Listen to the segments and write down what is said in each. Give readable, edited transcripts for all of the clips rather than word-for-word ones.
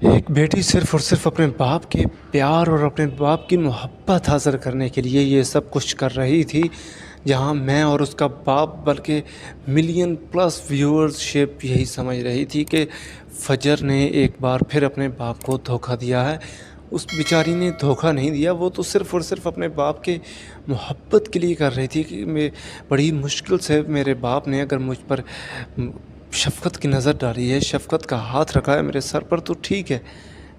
ایک بیٹی صرف اور صرف اپنے باپ کے پیار اور اپنے باپ کی محبت حاصل کرنے کے لیے یہ سب کچھ کر رہی تھی، جہاں میں اور اس کا باپ بلکہ ملین پلس ویورز شپ یہی سمجھ رہی تھی کہ فجر نے ایک بار پھر اپنے باپ کو دھوکہ دیا ہے۔ اس بیچاری نے دھوکہ نہیں دیا، وہ تو صرف اور صرف اپنے باپ کے محبت کے لیے کر رہی تھی کہ میں بڑی مشکل سے میرے باپ نے اگر مجھ پر شفقت کی نظر ڈالی ہے، شفقت کا ہاتھ رکھا ہے میرے سر پر، تو ٹھیک ہے۔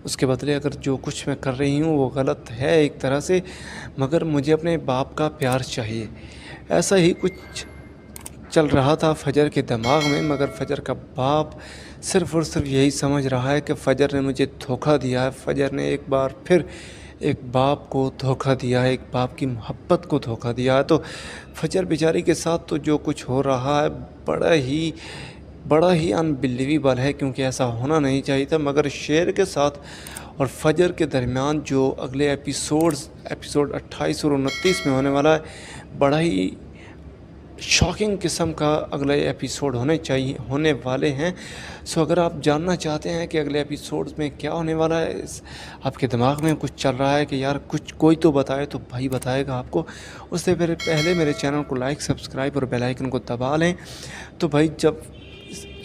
اس کے بدلے اگر جو کچھ میں کر رہی ہوں وہ غلط ہے ایک طرح سے، مگر مجھے اپنے باپ کا پیار چاہیے۔ ایسا ہی کچھ چل رہا تھا فجر کے دماغ میں، مگر فجر کا باپ صرف اور صرف یہی سمجھ رہا ہے کہ فجر نے مجھے دھوکہ دیا ہے، فجر نے ایک بار پھر ایک باپ کو دھوکہ دیا ہے، ایک باپ کی محبت کو دھوکہ دیا ہے۔ تو فجر بیچاری کے ساتھ تو جو کچھ ہو رہا ہے بڑا ہی انبلیویبل ہے، کیونکہ ایسا ہونا نہیں چاہیے تھا۔ مگر شیر کے ساتھ اور فجر کے درمیان جو اگلے ایپیسوڈ 28 اور 29 میں ہونے والا ہے، بڑا ہی شاکنگ قسم کا اگلے ایپیسوڈ ہونے والے ہیں۔ سو اگر آپ جاننا چاہتے ہیں کہ اگلے ایپیسوڈز میں کیا ہونے والا ہے، آپ کے دماغ میں کچھ چل رہا ہے کہ یار کوئی تو بتائے، تو بھائی بتائے گا آپ کو۔ اس سے پہلے میرے چینل کو لائک، سبسکرائب اور بیل آئیکن کو دبا لیں۔ تو بھائی، جب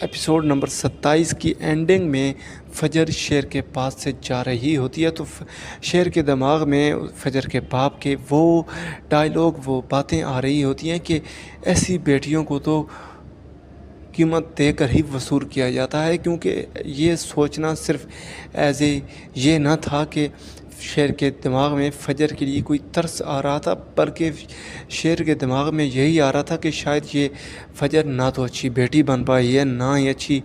ایپیسوڈ نمبر 27 کی اینڈنگ میں فجر شیر کے پاس سے جا رہی ہوتی ہے، تو شیر کے دماغ میں فجر کے باپ کے وہ ڈائلاگ، وہ باتیں آ رہی ہوتی ہیں کہ ایسی بیٹیوں کو تو قیمت دے کر ہی وصول کیا جاتا ہے، کیونکہ یہ سوچنا صرف یہ نہ تھا کہ شیر کے دماغ میں فجر کے لیے کوئی ترس آ رہا تھا، بلکہ شیر کے دماغ میں یہی آ رہا تھا کہ شاید یہ فجر نہ تو اچھی بیٹی بن پائی ہے، نہ ہی اچھی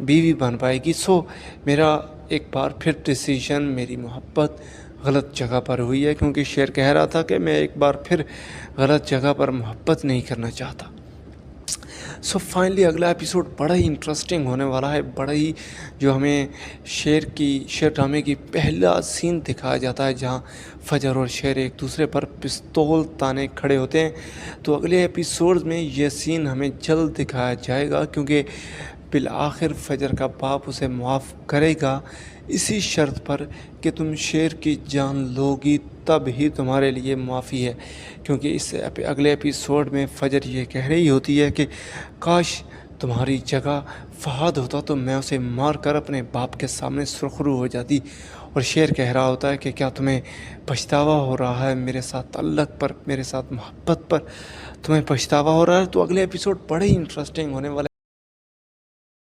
بیوی بن پائے گی۔ سو میرا ایک بار پھر ڈیسیژن، میری محبت غلط جگہ پر ہوئی ہے، کیونکہ شیر کہہ رہا تھا کہ میں ایک بار پھر غلط جگہ پر محبت نہیں کرنا چاہتا۔ سو فائنلی اگلا ایپیسوڈ بڑا ہی انٹرسٹنگ ہونے والا ہے، بڑا ہی جو ہمیں شیر ڈرامے کی پہلا سین دکھایا جاتا ہے، جہاں فجر اور شیر ایک دوسرے پر پستول تانے کھڑے ہوتے ہیں۔ تو اگلے ایپیسوڈ میں یہ سین ہمیں جلد دکھایا جائے گا، کیونکہ بالآخر فجر کا باپ اسے معاف کرے گا، اسی شرط پر کہ تم شیر کی جان لو گی، تب ہی تمہارے لیے معافی ہے۔ کیونکہ اس اگلے ایپیسوڈ میں فجر یہ کہہ رہی ہوتی ہے کہ کاش تمہاری جگہ فہد ہوتا تو میں اسے مار کر اپنے باپ کے سامنے سرخرو ہو جاتی۔ اور شیر کہہ رہا ہوتا ہے کہ کیا تمہیں پچھتاوا ہو رہا ہے میرے ساتھ تعلق پر، میرے ساتھ محبت پر تمہیں پچھتاوا ہو رہا ہے؟ تو اگلے ایپیسوڈ بڑے ہی انٹرسٹنگ ہونے والے